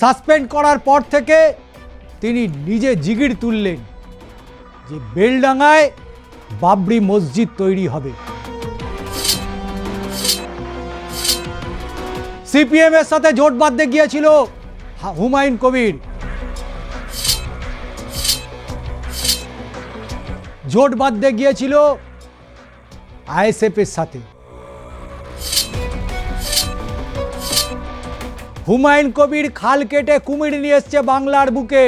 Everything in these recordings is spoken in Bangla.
সাসপেন্ড করার পর থেকে তিনি নিজে জিগির তুললেন যে বেলডাঙ্গায় বাবরি মসজিদ তৈরি হবে। সিপিএম এর সাথে জোট বাঁধতে গিয়েছিল হুমায়ুন কবির, জোট বাঁধতে গিয়েছিল আইএসএফ এর সাথে। হুমায়ুন কবির খাল কেটে কুমির নিয়ে এসছে বাংলার বুকে।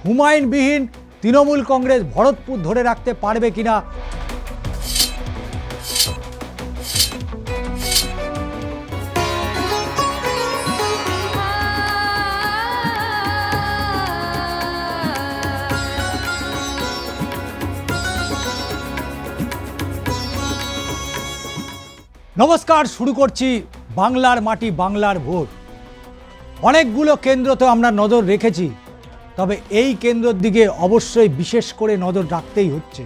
হুমায়ুনবিহীন তৃণমূল কংগ্রেস ভরতপুর ধরে রাখতে পারবে কিনা নমস্কার, শুরু করছি বাংলার মাটি বাংলার ভোট। অনেকগুলো কেন্দ্রতে আমরা নজর রেখেছি, তবে এই কেন্দ্রের দিকে অবশ্যই বিশেষ করে নজর রাখতেই হচ্ছে,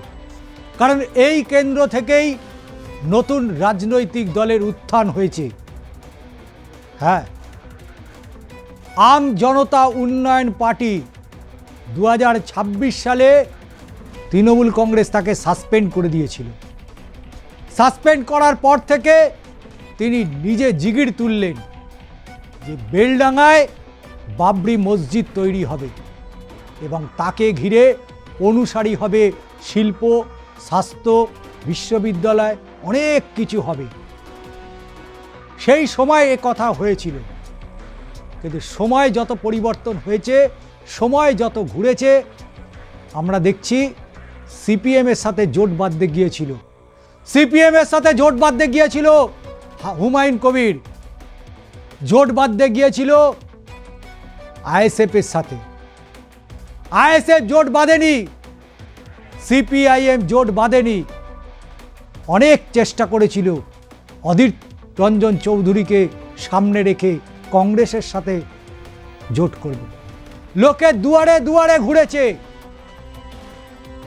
কারণ এই কেন্দ্র থেকেই নতুন রাজনৈতিক দলের উত্থান হয়েছে। হ্যাঁ, আম জনতা উন্নয়ন পার্টি 2026 সালে তৃণমূল কংগ্রেস তাকে সাসপেন্ড করে দিয়েছিল। সাসপেন্ড করার পর থেকে তিনি নিজে জিগির তুললেন যে বেলডাঙ্গায় বাবরি মসজিদ তৈরি হবে এবং তাকে ঘিরে অনুসারী হবে, শিল্প, স্বাস্থ্য, বিশ্ববিদ্যালয়, অনেক কিছু হবে। সেই সময় এ কথা হয়েছিল, কিন্তু সময় যত পরিবর্তন হয়েছে, সময় যত ঘুরেছে, আমরা দেখছি সিপিএম এর সাথে জোট বাঁধতে গিয়েছিল। সিপিএম এর সাথে জোট বাঁধতে গিয়েছিল হুমায়ুন কবির, জোট বাঁধতে গিয়েছিল আইএসএফ এর সাথে। আইএসএফ জোট বাঁধেনি, সিপিআইএম জোট বাঁধেনি। অনেক চেষ্টা করেছিল অধীর রঞ্জন চৌধুরীকে সামনে রেখে কংগ্রেসের সাথে জোট করবে। লোকে দুয়ারে দুয়ারে ঘুরেছে,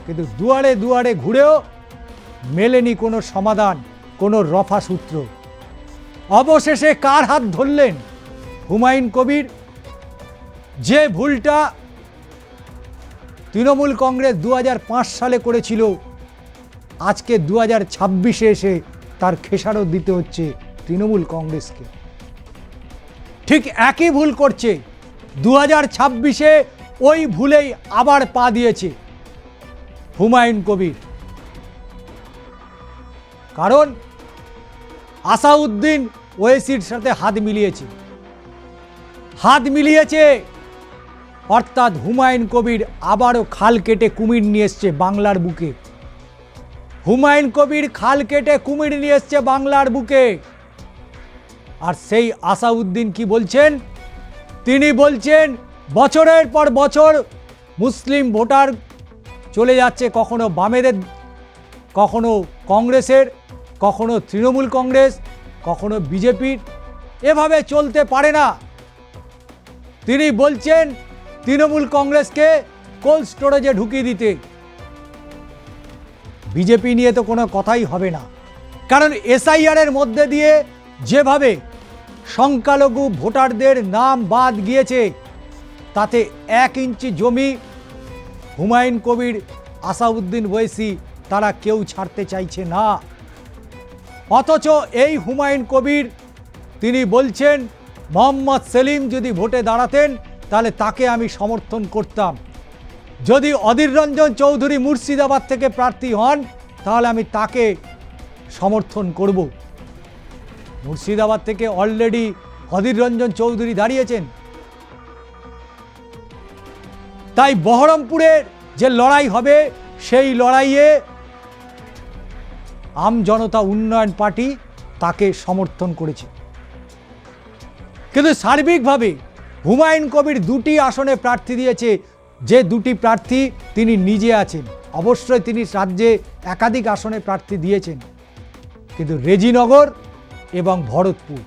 কিন্তু দুয়ারে দুয়ারে ঘুরেও মেলেনি কোনো সমাধান, কোনো রফা সূত্র। অবশেষে কার হাত ধরলেন? হুমায়ুন কবির। যে ভুলটা তৃণমূল কংগ্রেস 2005 সালে করেছিল, আজকে 2026-এ এসে তার খেসারত দিতে হচ্ছে তৃণমূল কংগ্রেসকে। ঠিক একই ভুল করছে 2026-এ, ওই ভুলেই আবার পা দিয়েছে হুমায়ুন কবির। কারণ আসাউদ্দিন ওয়েসির সাথে হাত মিলিয়েছে, অর্থাৎ হুমায়ুন কবির আবারও খাল কেটে কুমির নিয়ে এসছে বাংলার বুকে। হুমায়ুন কবির খাল কেটে কুমির নিয়ে এসছে বাংলার বুকে। আর সেই আসাউদ্দিন কি বলছেন? তিনি বলছেন বছরের পর বছর মুসলিম ভোটার চলে যাচ্ছে, কখনো বামেদের, কখনো কংগ্রেসের, কখনো তৃণমূল কংগ্রেস, কখনো বিজেপির। এভাবে চলতে পারে না। তিনি বলছেন তৃণমূল কংগ্রেসকে কোল্ড স্টোরেজে ঢুকিয়ে দিতে। বিজেপি নিয়ে তো কোনো কথাই হবে না, কারণ এসআইআর এর মধ্যে দিয়ে যেভাবে সংখ্যালঘু ভোটারদের নাম বাদ গিয়েছে, তাতে 1 ইঞ্চি জমি হুমায়ুন কবির, আসাউদ্দিন ওয়েসি তারা কেউ ছাড়তে চাইছে না। অথচ এই হুমায়ুন কবির তিনি বলছেন মোহাম্মদ সেলিম যদি ভোটে দাঁড়াতেন তাহলে তাকে আমি সমর্থন করতাম। যদি অধীর রঞ্জন চৌধুরী মুর্শিদাবাদ থেকে প্রার্থী হন তাহলে আমি তাকে সমর্থন করব। মুর্শিদাবাদ থেকে অলরেডি অধীর রঞ্জন চৌধুরী দাঁড়িয়েছেন। তাই বহরমপুরের যে লড়াই হবে, সেই লড়াইয়ে আম জনতা উন্নয়ন পার্টি তাকে সমর্থন করেছে। কিন্তু সার্বিকভাবে হুমায়ুন কবির 2টি আসনে প্রার্থী দিয়েছে, যে 2টি প্রার্থী তিনি নিজে আছেন। অবশ্যই তিনি রাজ্যে একাধিক আসনে প্রার্থী দিয়েছেন, কিন্তু রেজিনগর এবং ভরতপুর,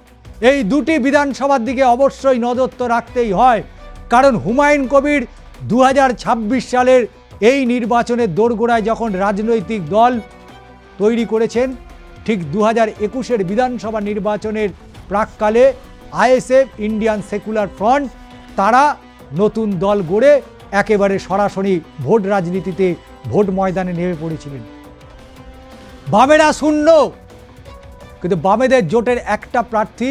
এই 2টি বিধানসভার দিকে অবশ্যই নজর তো রাখতেই হয়। কারণ হুমায়ুন কবির 2026 সালের এই নির্বাচনের দোরগোড়ায় যখন রাজনৈতিক দল তৈরি করেছেন, ঠিক 2021-এর বিধানসভা নির্বাচনের প্রাককালে আইএসএফ ইন্ডিয়ান সেকুলার ফ্রন্ট তারা নতুন দল গড়ে একেবারে সরাসরি ভোট রাজনীতিতে ভোট ময়দানে নেমে পড়েছিলেন। বামেরা শূন্য, কিন্তু বামেদের জোটের একটা প্রার্থী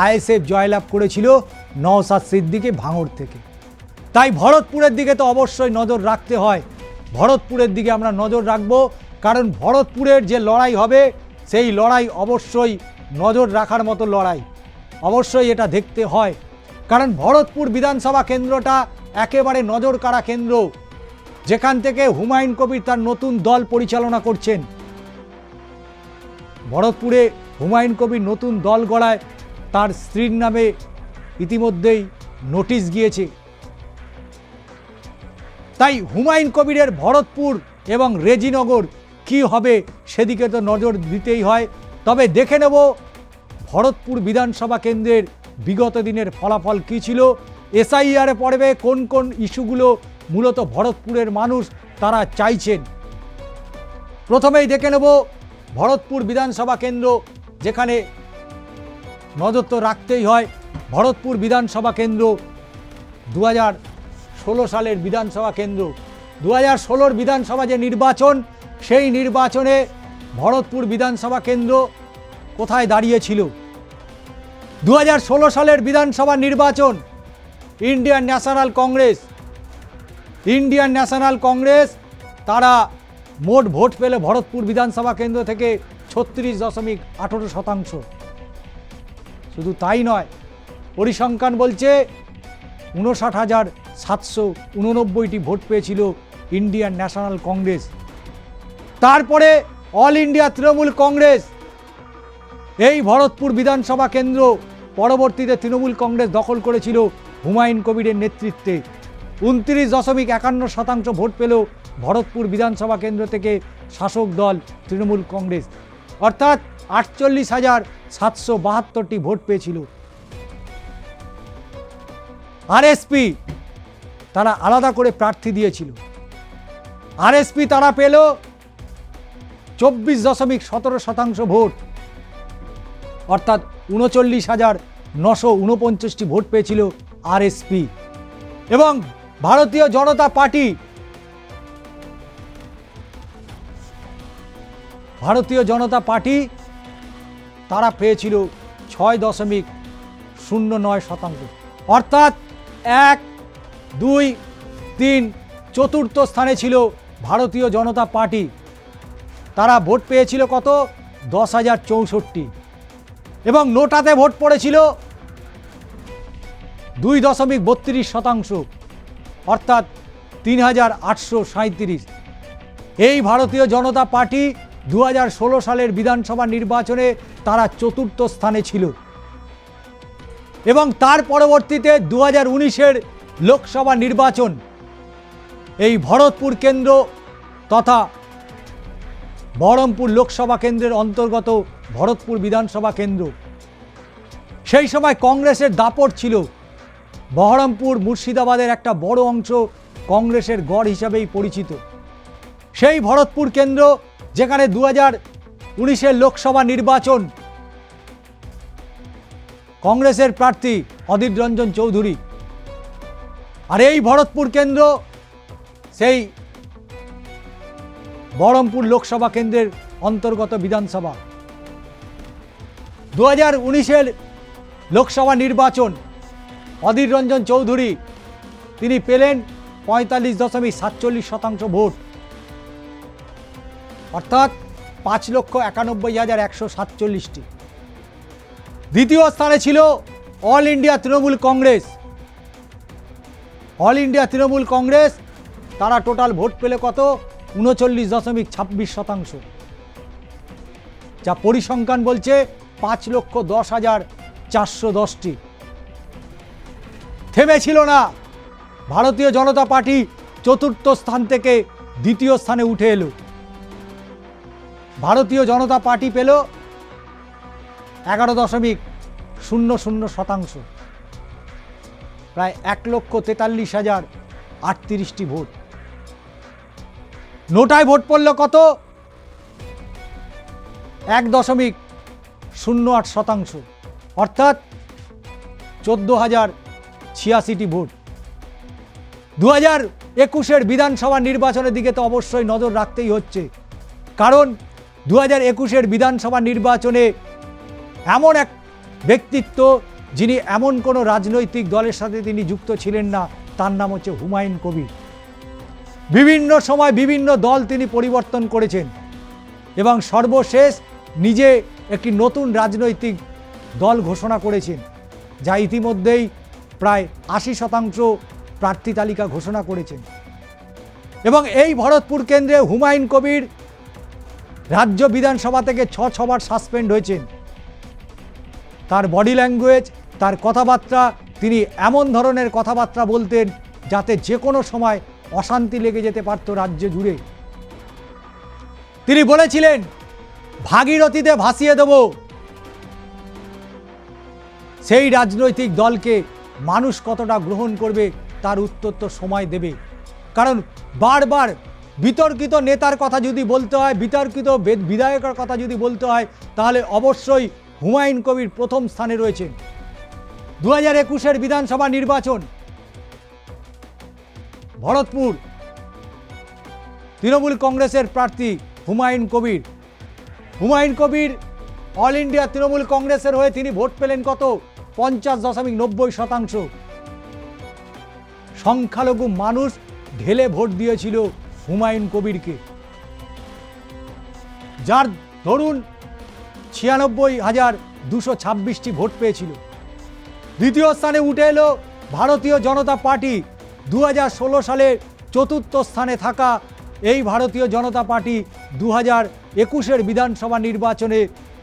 আইএসএফ জয়লাভ করেছিল নওশাদ সিদ্দিকী ভাঙড় থেকে। তাই ভরতপুরের দিকে তো অবশ্যই নজর রাখতে হয়। ভরতপুরের দিকে আমরা নজর রাখব, কারণ ভরতপুরের যে লড়াই হবে সেই লড়াই অবশ্যই নজর রাখার মতো লড়াই, অবশ্যই এটা দেখতে হয়। কারণ ভরতপুর বিধানসভা কেন্দ্রটা একেবারে নজর কাড়া কেন্দ্র, যেখান থেকে হুমায়ুন কবির তার নতুন দল পরিচালনা করছেন। ভরতপুরে হুমায়ুন কবির নতুন দল গড়ায় তার স্ত্রীর নামে ইতিমধ্যেই নোটিশ গিয়েছে। তাই হুমায়ুন কবিরের ভরতপুর এবং রেজিনগর কি হবে সেদিকে তো নজর দিতেই হয়। তবে দেখে নেব ভরতপুর বিধানসভা কেন্দ্রের বিগত দিনের ফলাফল কী ছিল, এসআইআরে পড়বে কোন কোন ইস্যুগুলো মূলত ভরতপুরের মানুষ তারা চাইছেন। প্রথমেই দেখে নেব ভরতপুর বিধানসভা কেন্দ্র, যেখানে নজর তো রাখতেই হয়। ভরতপুর বিধানসভা কেন্দ্র 2016 সালের বিধানসভা কেন্দ্র। 2016 বিধানসভা যে নির্বাচন, সেই নির্বাচনে ভরতপুর বিধানসভা কেন্দ্র কোথায় দাঁড়িয়েছিল? 2016 সালের বিধানসভা নির্বাচন ইন্ডিয়ান ন্যাশনাল কংগ্রেস তারা মোট ভোট পেল ভরতপুর বিধানসভা কেন্দ্র থেকে 36.18%। শুধু তাই নয়, পরিসংখ্যান বলছে 59,789টি ভোট পেয়েছিল ইন্ডিয়ান ন্যাশনাল কংগ্রেস। তারপরে অল ইন্ডিয়া তৃণমূল কংগ্রেস এই ভরতপুর বিধানসভা কেন্দ্র পরবর্তীতে তৃণমূল কংগ্রেস দখল করেছিল হুমায়ুন কবিরের নেতৃত্বে। 29.51% ভোট পেল ভরতপুর বিধানসভা কেন্দ্র থেকে শাসক দল তৃণমূল কংগ্রেস, অর্থাৎ 48,772টি ভোট পেয়েছিল। আরএসপি তারা আলাদা করে প্রার্থী দিয়েছিল। আরএসপি তারা পেল 24.17% ভোট, অর্থাৎ 39,949টি ভোট পেয়েছিল আরএসপি। এবং ভারতীয় জনতা পার্টি তারা পেয়েছিল 6.09%, অর্থাৎ 1, 2, 3 চতুর্থ স্থানে ছিল ভারতীয় জনতা পার্টি। তারা ভোট পেয়েছিল কত? 10,064। এবং নোটাতে ভোট পড়েছিল 2.32%, অর্থাৎ 3,837। এই ভারতীয় জনতা পার্টি 2016 সালের বিধানসভা নির্বাচনে তারা চতুর্থ স্থানে ছিল। এবং তার পরবর্তীতে 2019-এর লোকসভা নির্বাচন, এই ভরতপুর কেন্দ্র তথা বহরমপুর লোকসভা কেন্দ্রের অন্তর্গত ভরতপুর বিধানসভা কেন্দ্র, সেই সময় কংগ্রেসের দাপট ছিল। বহরমপুর মুর্শিদাবাদের একটা বড় অংশ কংগ্রেসের গড় হিসাবেই পরিচিত। সেই ভরতপুর কেন্দ্র, যেখানে 2019-এর লোকসভা নির্বাচন কংগ্রেসের প্রার্থী অধীর রঞ্জন চৌধুরী। আর এই ভরতপুর কেন্দ্র সেই বহরমপুর লোকসভা কেন্দ্রের অন্তর্গত বিধানসভা। 2019-এর লোকসভা নির্বাচন অধীর রঞ্জন চৌধুরী তিনি পেলেন 45.47% ভোট, অর্থাৎ 5,91,147টি। দ্বিতীয় স্থানে ছিল অল ইন্ডিয়া তৃণমূল কংগ্রেস। তারা টোটাল ভোট পেলে কত? 39.26%, যা পরিসংখ্যান বলছে 5,10,410টি। থেমেছিল না ভারতীয় জনতা পার্টি, চতুর্থ স্থান থেকে দ্বিতীয় স্থানে উঠে এলো। ভারতীয় জনতা পার্টি পেল 11.00%, প্রায় 1,43,038টি ভোট। নোটায় ভোট পড়ল কত? 1.08%, অর্থাৎ 14,086টি ভোট। 2021-এর বিধানসভা নির্বাচনের দিকে তো অবশ্যই নজর রাখতেই হচ্ছে, কারণ 2021-এর বিধানসভা নির্বাচনে এমন এক ব্যক্তিত্ব, যিনি এমন কোনো রাজনৈতিক দলের সাথে তিনি যুক্ত ছিলেন না, তার নাম হচ্ছে হুমায়ুন কবির। বিভিন্ন সময় বিভিন্ন দল তিনি পরিবর্তন করেছেন এবং সর্বশেষ নিজে একটি নতুন রাজনৈতিক দল ঘোষণা করেছেন, যা ইতিমধ্যেই প্রায় 80% প্রার্থী তালিকা ঘোষণা করেছেন। এবং এই ভরতপুর কেন্দ্রে হুমায়ুন কবির রাজ্য বিধানসভা থেকে 6বার সাসপেন্ড হয়েছেন। তার বডি ল্যাঙ্গুয়েজ, তার কথাবার্তা, তিনি এমন ধরনের কথাবার্তা বলতেন যাতে যে কোনো সময় অশান্তি লেগে যেতে পারত রাজ্য জুড়ে। তিনি বলেছিলেন, ভাগীরথীতে ভাসিয়ে দেব। সেই রাজনৈতিক দলকে মানুষ কতটা গ্রহণ করবে তার উত্তর তো সময় দেবে, কারণ বারবার বিতর্কিত নেতার কথা যদি বলতে হয়, বিতর্কিত বিধায়কের কথা যদি বলতে হয়, তাহলে অবশ্যই হুমায়ুন কবির প্রথম স্থানে রয়েছেন। 2021-এর বিধানসভা নির্বাচন, ভরতপুর, তৃণমূল কংগ্রেসের প্রার্থী হুমায়ুন কবির। হুমায়ুন কবির অল ইন্ডিয়া তৃণমূল কংগ্রেসের হয়ে তিনি ভোট পেলেন কত? 50.90%। সংখ্যালঘু মানুষ ঢেলে ভোট দিয়েছিল হুমায়ুন কবিরকে, যার ধরুন 96,226টি ভোট পেয়েছিল। দ্বিতীয় স্থানে উঠে এলো ভারতীয় জনতা পার্টি। 2016 সালে 4র্থ স্থানে থাকা এই ভারতীয় জনতা পার্টি 2021-এর বিধানসভা নির্বাচনে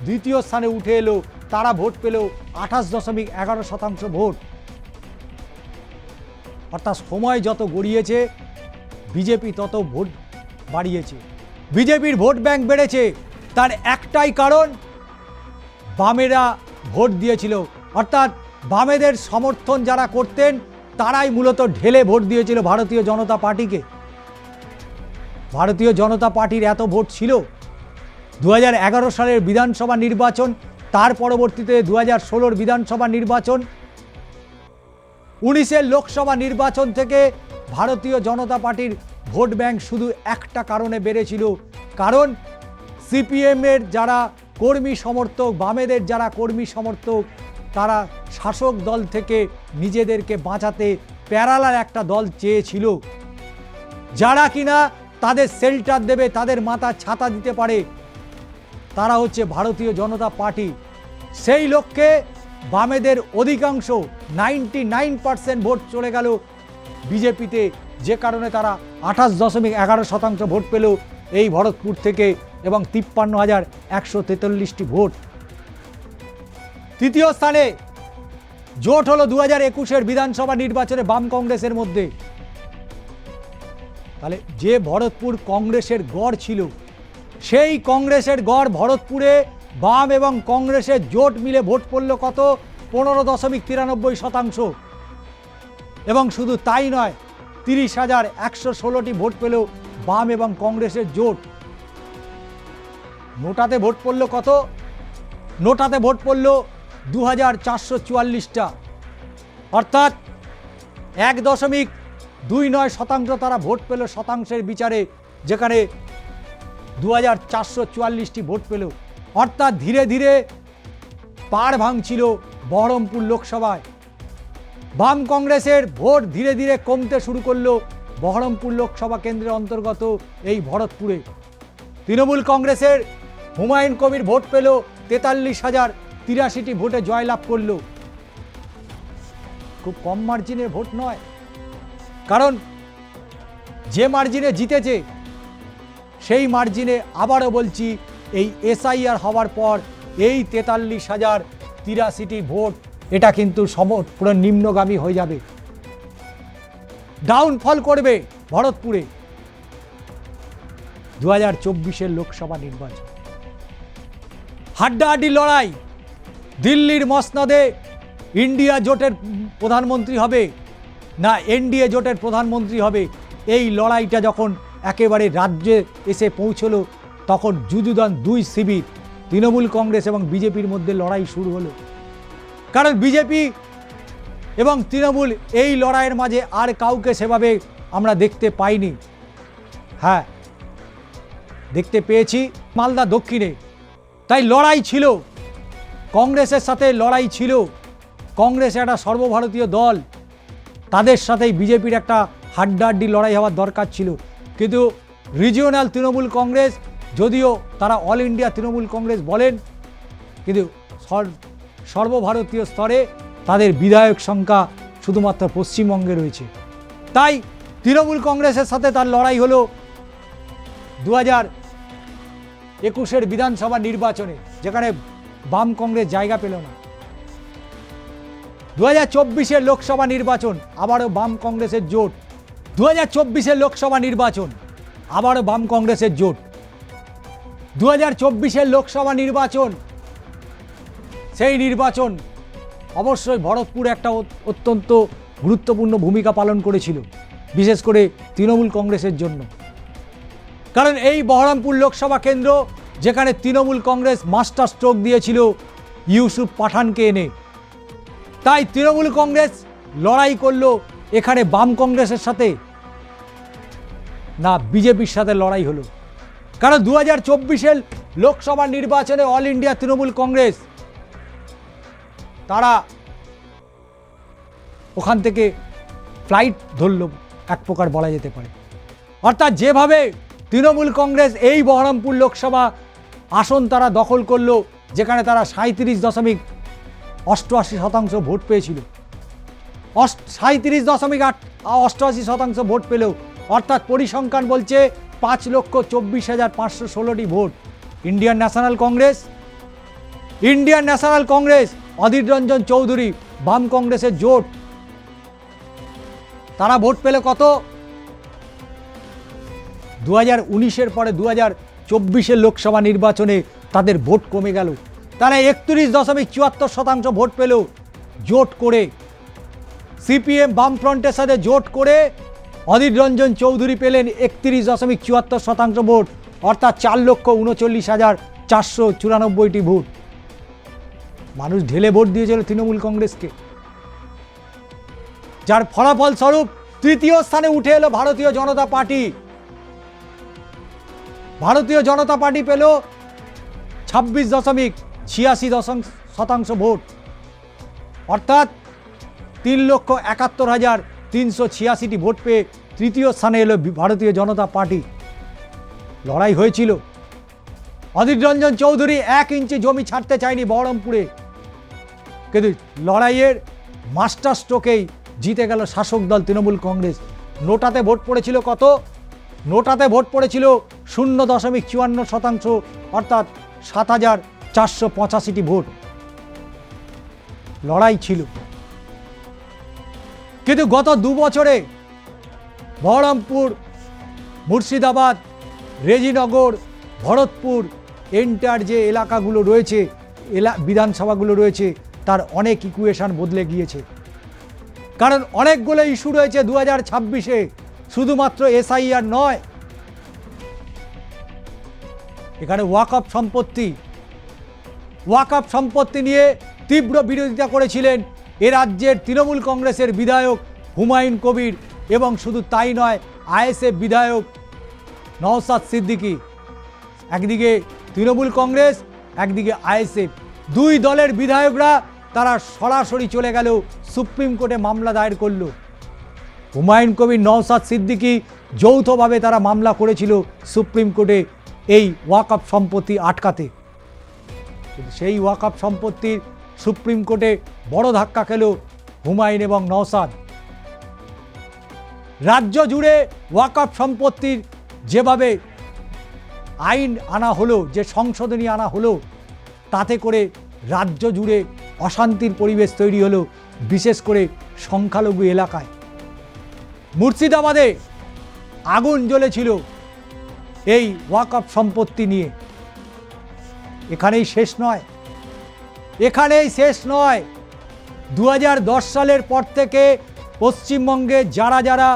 2য় স্থানে উঠে এলো। তারা ভোট পেল 28.11% ভোট। অর্থাৎ সময় যত গড়িয়েছে বিজেপি তত ভোট বাড়িয়েছে, বিজেপির ভোট ব্যাংক বেড়েছে। তার একটাই কারণ, বামেরা ভোট দিয়েছিল, অর্থাৎ বামেদের সমর্থন যারা করতেন তারাই মূলত ঢেলে ভোট দিয়েছিল ভারতীয় জনতা পার্টিকে। ভারতীয় জনতা পার্টির এত ভোট ছিল। 2011 সালের বিধানসভা নির্বাচন, তার পরবর্তীতে 2016-র বিধানসভা নির্বাচন, 19-এর লোকসভা নির্বাচন থেকে ভারতীয় জনতা পার্টির ভোট ব্যাংক শুধু একটা কারণে বেড়েছিল, কারণ সিপিএমের যারা কর্মী সমর্থক, বামেদের যারা কর্মী সমর্থক, তারা শাসক দল থেকে নিজেদেরকে বাঁচাতে প্যারালাল একটা দল চেয়েছিল, যারা কিনা তাদের শেল্টার দেবে, তাদের মাথায় ছাতা দিতে পারে। তারা হচ্ছে ভারতীয় জনতা পার্টি। সেই লক্ষ্যে বামেদের অধিকাংশ 99% ভোট চলে গেল বিজেপিতে, যে কারণে তারা 28.11% ভোট পেল এই ভরতপুর থেকে এবং 53,143টি ভোট। তৃতীয় স্থানে জোট হলো 2021-এর বিধানসভা নির্বাচনে বাম কংগ্রেসের মধ্যে। তাহলে যে ভরতপুর কংগ্রেসের গড় ছিল, সেই কংগ্রেসের গড় ভরতপুরে বাম এবং কংগ্রেসের জোট মিলে ভোট পড়ল কত? 15.93%। এবং শুধু তাই নয়, 30,116টি ভোট পেল বাম এবং কংগ্রেসের জোট। নোটাতে ভোট পড়ল কত? নোটাতে ভোট পড়ল 2,444টা, অর্থাৎ 1.29% তারা ভোট পেল শতাংশের বিচারে, যেখানে 2,444টি ভোট পেল। অর্থাৎ ধীরে ধীরে পাড় ভাঙছিল বহরমপুর লোকসভায়। বাম কংগ্রেসের ভোট ধীরে ধীরে কমতে শুরু করলো বহরমপুর লোকসভা কেন্দ্রের অন্তর্গত এই ভরতপুরে। তৃণমূল কংগ্রেসের হুমায়ুন কবির ভোট পেল 43,083টি ভোটে জয়লাভ করলো। খুব কম মার্জিনের ভোট নয়, কারণ যে মার্জিনে জিতেছে সেই মার্জিনে, আবারও বলছি, এই এসআইআর হওয়ার পর এই 43,083টি ভোট, এটা কিন্তু পুরো নিম্নগামী হয়ে যাবে, ডাউনফল করবে ভরতপুরে 2024-এর লোকসভা নির্বাচন। হাড্ডাহাড্ডি লড়াই। দিল্লির মসনদে ইন্ডিয়া জোটের প্রধানমন্ত্রী হবে না এনডিএ জোটের প্রধানমন্ত্রী হবে, এই লড়াইটা যখন একেবারে রাজ্যে এসে পৌঁছলো, তখন যুযুধান দুই শিবির, তৃণমূল কংগ্রেস এবং বিজেপির মধ্যে লড়াই শুরু হলো। কারণ বিজেপি এবং তৃণমূল এই লড়াইয়ের মাঝে আর কাউকে সেভাবে আমরা দেখতে পাইনি। হ্যাঁ, দেখতে পেয়েছি মালদা দক্ষিণে, তাই লড়াই ছিল, কংগ্রেসের সাথে লড়াই ছিল। কংগ্রেস একটা সর্বভারতীয় দল, তাদের সাথেই বিজেপির একটা হাড্ডাহাড্ডি লড়াই হওয়ার দরকার ছিল। কিন্তু রিজিওনাল তৃণমূল কংগ্রেস, যদিও তারা অল ইন্ডিয়া তৃণমূল কংগ্রেস বলেন, কিন্তু সর্বভারতীয় স্তরে তাদের বিধায়ক সংখ্যা শুধুমাত্র পশ্চিমবঙ্গে রয়েছে। তাই তৃণমূল কংগ্রেসের সাথে তার লড়াই হলো 2021 বিধানসভা নির্বাচনে, যেখানে বাম কংগ্রেস জায়গা পেল না। 2024 লোকসভা নির্বাচন, আবারও বাম কংগ্রেসের জোট। 2024 লোকসভা নির্বাচন, আবারও বাম কংগ্রেসের জোট। 2024 লোকসভা নির্বাচন, সেই নির্বাচন অবশ্যই ভরতপুর একটা অত্যন্ত গুরুত্বপূর্ণ ভূমিকা পালন করেছিল, বিশেষ করে তৃণমূল কংগ্রেসের জন্য। কারণ এই বহরমপুর লোকসভা কেন্দ্র, যেখানে তৃণমূল কংগ্রেস মাস্টার স্ট্রোক দিয়েছিল ইউসুফ পাঠানকে এনে, তাই তৃণমূল কংগ্রেস লড়াই করলো এখানে বাম কংগ্রেসের সাথে, না বিজেপির সাথে লড়াই হলো। কারণ 2024 লোকসভা নির্বাচনে অল ইন্ডিয়া তৃণমূল কংগ্রেস তারা ওখান থেকে ফ্লাইট ধরল, এক প্রকার বলা যেতে পারে। অর্থাৎ যেভাবে তৃণমূল কংগ্রেস এই বহরমপুর লোকসভা আসন তারা দখল করলো, যেখানে তারা 37.88% ভোট পেয়েছিল, 37.88% ভোট পেল। অর্থাৎ পরিসংখ্যান বলছে 5,24,516টি vote. Indian national Congress Adhir Ranjan Chowdhury বাম কংগ্রেসের জোট, তারা ভোট পেল কত? 2019 পরে 2024 লোকসভা নির্বাচনে তাদের ভোট কমে গেল। তারা 31.74% ভোট পেল জোট করে। সিপিএম বামফ্রন্টের সাথে জোট করে অধীর রঞ্জন চৌধুরী পেলেন 31.74% ভোট, অর্থাৎ 4,39,494টি ভোট। মানুষ ঢেলে ভোট দিয়েছিল তৃণমূল কংগ্রেসকে, যার ফলাফল স্বরূপ তৃতীয় স্থানে উঠে এলো ভারতীয় জনতা পার্টি। ভারতীয় জনতা পার্টি পেল 26.86% ভোট, অর্থাৎ 3,71,386টি ভোট পেয়ে তৃতীয় স্থানে এলো ভারতীয় জনতা পার্টি। লড়াই হয়েছিল। অধীর রঞ্জন চৌধুরী 1 ইঞ্চি জমি ছাড়তে চায়নি বহরমপুরে, কিন্তু লড়াইয়ের মাস্টার স্ট্রোকেই জিতে গেল শাসক দল তৃণমূল কংগ্রেস। নোটাতে ভোট পড়েছিল কত? নোটাতে ভোট পড়েছিল 0.54%, অর্থাৎ 7,485টি ভোট। লড়াই ছিল। কিন্তু গত 2 বছরে বহরমপুর, মুর্শিদাবাদ, রেজিনগর, ভরতপুর এন্টার যে এলাকাগুলো রয়েছে, বিধানসভাগুলো রয়েছে, তার অনেক ইকুয়েশন বদলে গিয়েছে। কারণ অনেকগুলো ইস্যু রয়েছে 2026-এ, শুধুমাত্র এসআইআর নয়। এখানে ওয়াকফ সম্পত্তি নিয়ে তীব্র বিরোধিতা করেছিলেন এ রাজ্যের তৃণমূল কংগ্রেসের বিধায়ক হুমায়ুন কবির, এবং শুধু তাই নয়, আইএসএফ বিধায়ক নওশাদ সিদ্দিকী। একদিকে তৃণমূল কংগ্রেস, একদিকে আইএসএফ, দুই দলের বিধায়করা তারা সরাসরি চলে গেল সুপ্রিম কোর্টে মামলা দায়ের করল। হুমায়ুন কবির, নওশাদ সিদ্দিকী যৌথভাবে তারা মামলা করেছিল সুপ্রিম কোর্টে এই ওয়াকফ সম্পত্তি আটকাতে। সেই ওয়াকফ সম্পত্তির সুপ্রিম কোর্টে বড় ধাক্কা খেল হুমায়ুন এবং নওশাদ। রাজ্য জুড়ে ওয়াকফ সম্পত্তির যেভাবে আইন আনা হলো, যে সংশোধনী আনা হলো, তাতে করে রাজ্য জুড়ে অশান্তির পরিবেশ তৈরি হলো, বিশেষ করে সংখ্যালঘু এলাকায়। মুর্শিদাবাদে আগুন জ্বলেছিল এই ওয়াকফ সম্পত্তি নিয়ে। এখানেই শেষ নয়। 2010 সালের পর থেকে পশ্চিমবঙ্গে যারা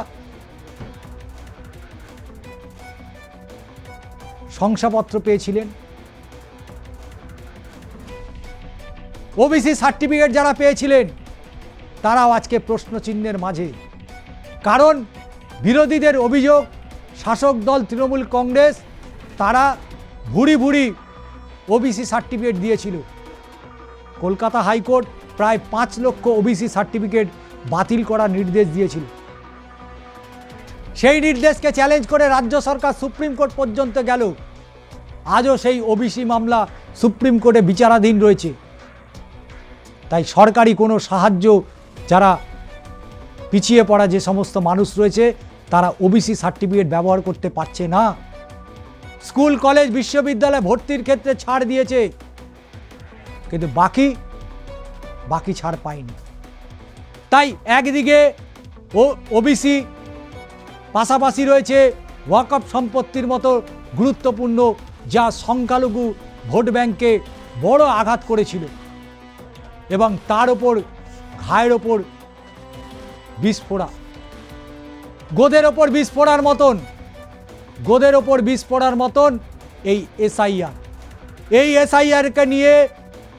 শংসাপত্র পেয়েছিলেন, ওবিসি সার্টিফিকেট যারা পেয়েছিলেন, তারাও আজকে প্রশ্নচিহ্নের মাঝে। কারণ বিরোধীদের অভিযোগ, শাসক দল তৃণমূল কংগ্রেস তারা ভুরি ভুরি ওবিসি সার্টিফিকেট দিয়েছিল। কলকাতা হাইকোর্ট প্রায় 5 লক্ষ ওবিসি সার্টিফিকেট বাতিল করার নির্দেশ দিয়েছিল। সেই নির্দেশকে চ্যালেঞ্জ করে রাজ্য সরকার সুপ্রিম কোর্ট পর্যন্ত গেল। আজও সেই ওবিসি মামলা সুপ্রিম কোর্টে বিচারাধীন রয়েছে। তাই সরকারি কোনো সাহায্য, যারা পিছিয়ে পড়া যে সমস্ত মানুষ রয়েছে তারা ওবিসি সার্টিফিকেট ব্যবহার করতে পারছে না। স্কুল, কলেজ, বিশ্ববিদ্যালয়ে ভর্তির ক্ষেত্রে ছাড় দিয়েছে, কিন্তু বাকি ছাড় পায়নি। তাই একদিকে ওবিসি, পাশাপাশি রয়েছে ওয়াকফ সম্পত্তির মতো গুরুত্বপূর্ণ, যা সংখ্যালঘু ভোট ব্যাংকে বড় আঘাত করেছিল, এবং তার ওপর ঘায়ের ওপর বিস্ফোরা, গোদের ওপর বিস্ফোরার মতন এই এসআইআর। এই এসআইআরকে নিয়ে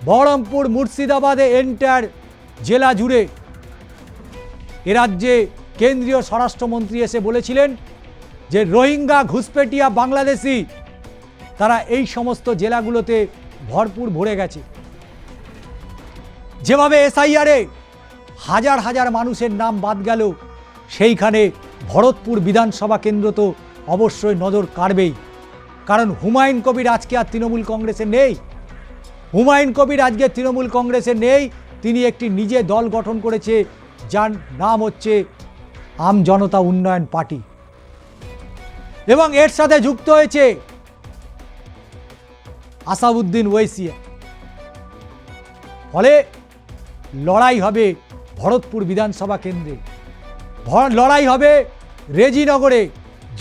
বহরমপুর, মুর্শিদাবাদে এন্টায়ার জেলা জুড়ে এ রাজ্যে কেন্দ্রীয় স্বরাষ্ট্রমন্ত্রী এসে বলেছিলেন যে রোহিঙ্গা, ঘুষপেটিয়া, বাংলাদেশি তারা এই সমস্ত জেলাগুলোতে ভরপুর ভরে গেছে। যেভাবে এসআইআরে হাজার হাজার মানুষের নাম বাদ গেল, সেইখানে ভরতপুর বিধানসভা কেন্দ্র তো অবশ্যই নজর কাড়বেই। কারণ হুমায়ুন কবির আজকে আর তৃণমূল কংগ্রেসে নেই। তিনি একটি নিজে দল গঠন করেছে, যার নাম হচ্ছে আম জনতা উন্নয়ন পার্টি, এবং এর সাথে যুক্ত হয়েছে আসাদউদ্দিন ওয়েসিয়া। ফলে লড়াই হবে ভরতপুর বিধানসভা কেন্দ্রে, লড়াই হবে রেজিনগরে।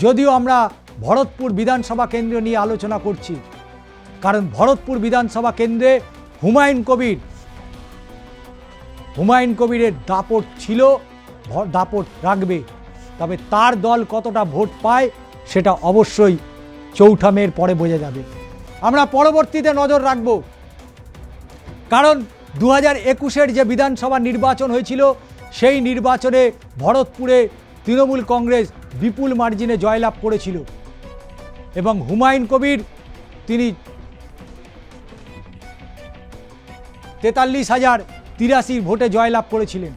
যদিও আমরা ভরতপুর বিধানসভা কেন্দ্র নিয়ে আলোচনা করছি, কারণ ভরতপুর বিধানসভা কেন্দ্রে হুমায়ুন কবিরের দাপট ছিল, দাপট রাখবে। তবে তার দল কতটা ভোট পায় সেটা অবশ্যই 4 মের পরে বোঝা যাবে। আমরা পরবর্তীতে নজর রাখব, কারণ 2021-এর যে বিধানসভা নির্বাচন হয়েছিল, সেই নির্বাচনে ভরতপুরে তৃণমূল কংগ্রেস বিপুল মার্জিনে জয়লাভ করেছিল, এবং হুমায়ুন কবির তিনি 43,083 ভোটে জয়লাভ করেছিলেন।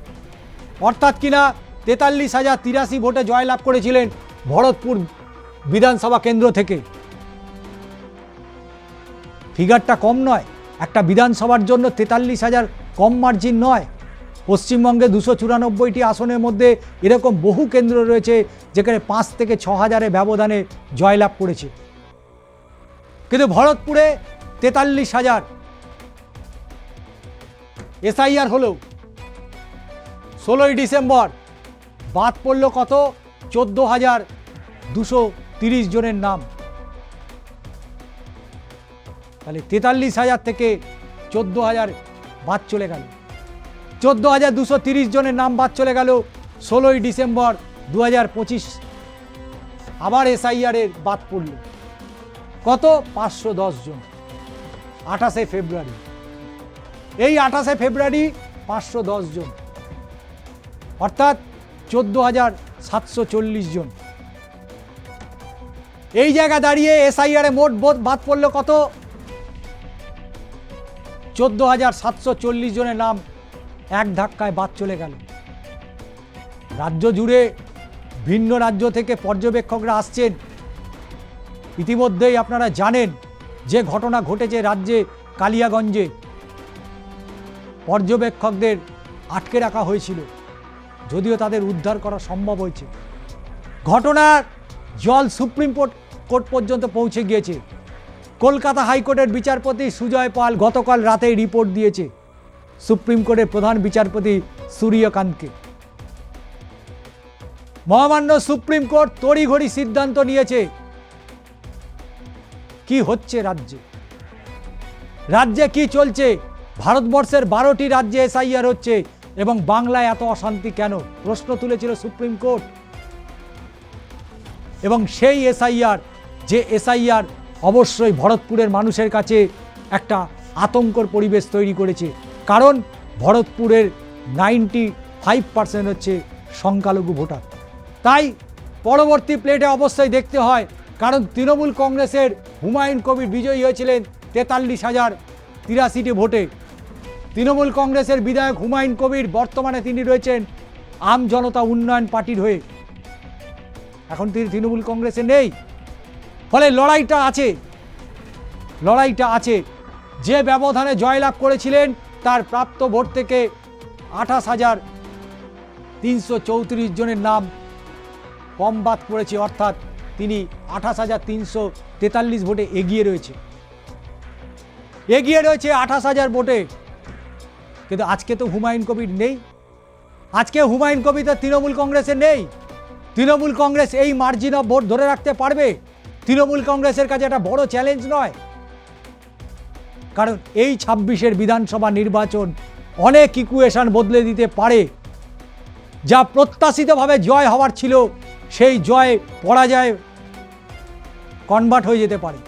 অর্থাৎ কিনা 43,083 ভোটে জয়লাভ করেছিলেন ভরতপুর বিধানসভা কেন্দ্র থেকে। ফিগারটা কম নয়, একটা বিধানসভার জন্য 43,000 কম মার্জিন নয়। পশ্চিমবঙ্গে 294টি আসনের মধ্যে এরকম বহু কেন্দ্র রয়েছে যেখানে 5 থেকে 6,000 ব্যবধানে জয়লাভ করেছে, কিন্তু ভরতপুরে 43,000 এসআইআর হলো। 16ই ডিসেম্বর বাদ পড়ল কত? 14,230 জনের নাম। তাহলে 43,000 থেকে 14,000 বাদ চলে গেল, 14,230 জনের নাম বাদ চলে গেল 16ই ডিসেম্বর 2025। আবার এসআইআরের বাদ পড়ল কত? 510 জন। 28শে ফেব্রুয়ারি, এই 28শে ফেব্রুয়ারি 510 জন, অর্থাৎ 14,740 জন। এই জায়গা দাঁড়িয়ে এসআইআরে মোট বাদ পড়ল কত? 14,740 জনের নাম এক ধাক্কায় বাদ চলে গেল। রাজ্য জুড়ে ভিন্ন রাজ্য থেকে পর্যবেক্ষকরা আসছেন। ইতিমধ্যেই আপনারা জানেন যে ঘটনা ঘটেছে রাজ্যে কালিয়াগঞ্জে, পর্যবেক্ষকদের আটকে রাখা হয়েছিল, যদিও তাদের উদ্ধার করা সম্ভব হয়েছে। ঘটনার জল সুপ্রিম কোর্ট পর্যন্ত পৌঁছে গিয়েছে। কলকাতা হাইকোর্টের বিচারপতি সুজয় পাল গতকাল রাতেই রিপোর্ট দিয়েছে সুপ্রিম কোর্টের প্রধান বিচারপতি সূর্যকান্তকে। মহামান্য সুপ্রিম কোর্ট তড়িঘড়ি সিদ্ধান্ত নিয়েছে। কি হচ্ছে রাজ্যে কি চলছে? ভারতবর্ষের 12টি রাজ্যে এসআইআর হচ্ছে, এবং বাংলায় এত অশান্তি কেন? প্রশ্ন তুলেছিল সুপ্রিম কোর্ট। এবং সেই এসআইআর অবশ্যই ভরতপুরের মানুষের কাছে একটা আতঙ্কর পরিবেশ তৈরি করেছে। কারণ ভরতপুরের 5% হচ্ছে সংখ্যালঘু ভোটার। তাই পরবর্তী প্লেটে অবশ্যই দেখতে হয়, কারণ তৃণমূল কংগ্রেসের হুমায়ুন কবির বিজয়ী হয়েছিলেন 43,083টি ভোটে। তৃণমূল কংগ্রেসের বিধায়ক হুমায়ুন কবির বর্তমানে তিনি রয়েছেন আম জনতা উন্নয়ন পার্টির হয়ে, এখন তিনি তৃণমূল কংগ্রেসে নেই। ফলে লড়াইটা আছে। যে ব্যবধানে জয়লাভ করেছিলেন তার প্রাপ্ত ভোট থেকে 28,334 জনের নাম কম বাদ পড়েছে, অর্থাৎ তিনি 28,343 ভোটে এগিয়ে রয়েছে 28,000 ভোটে। কিন্তু আজকে তো হুমায়ুন কবির নেই, আজকে হুমায়ুন কবির তো তৃণমূল কংগ্রেসে নেই। তৃণমূল কংগ্রেস এই মার্জিন অফ ভোট ধরে রাখতে পারবে? তৃণমূল কংগ্রেসের কাছে একটা বড় চ্যালেঞ্জ নয়? কারণ এই 26-এর বিধানসভা নির্বাচন অনেক ইকুয়েশন বদলে দিতে পারে। যা প্রত্যাশিতভাবে জয় হওয়ার ছিল, সেই জয় পরাজয় কনভার্ট হয়ে যেতে পারে।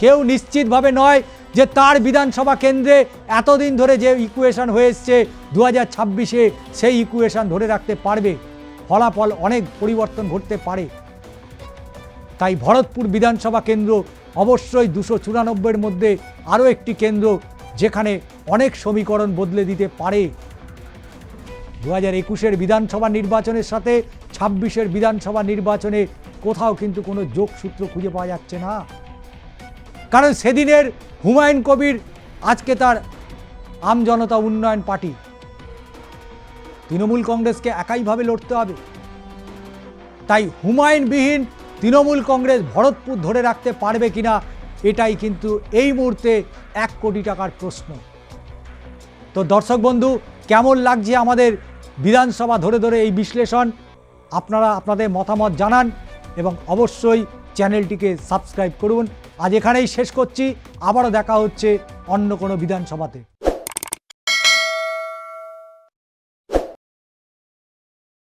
কেউ নিশ্চিতভাবে নয় যে তার বিধানসভা কেন্দ্রে এতদিন ধরে যে ইকুয়েশন হয়ে এসছে 2026-এ সেই ইকুয়েশন ধরে রাখতে পারবে। ফলাফল অনেক পরিবর্তন ঘটতে পারে। তাই ভরতপুর বিধানসভা কেন্দ্র অবশ্যই 294-এর মধ্যে আরও একটি কেন্দ্র, যেখানে অনেক সমীকরণ বদলে দিতে পারে। 2021-এর বিধানসভা নির্বাচনের সাথে 26-এর বিধানসভা নির্বাচনে কোথাও কিন্তু কোনো যোগসূত্র খুঁজে পাওয়া যাচ্ছে না। কারণ সেদিনের হুমায়ুন কবির আজকে তার আম জনতা উন্নয়ন পার্টি। তৃণমূল কংগ্রেসকে একাইভাবে লড়তে হবে। তাই হুমায়ুনবিহীন তৃণমূল কংগ্রেস ভরতপুর ধরে রাখতে পারবে কিনা, এটাই কিন্তু এই মুহূর্তে 1 কোটি টাকার প্রশ্ন। তো দর্শক বন্ধু, কেমন লাগছে আমাদের বিধানসভা ধরে এই বিশ্লেষণ? আপনারা আপনাদের মতামত জানান এবং অবশ্যই চ্যানেলটিকে সাবস্ক্রাইব করুন। আজ এখানেই শেষ করছি, আবারও দেখা হচ্ছে অন্য কোনো বিধানসভাতে।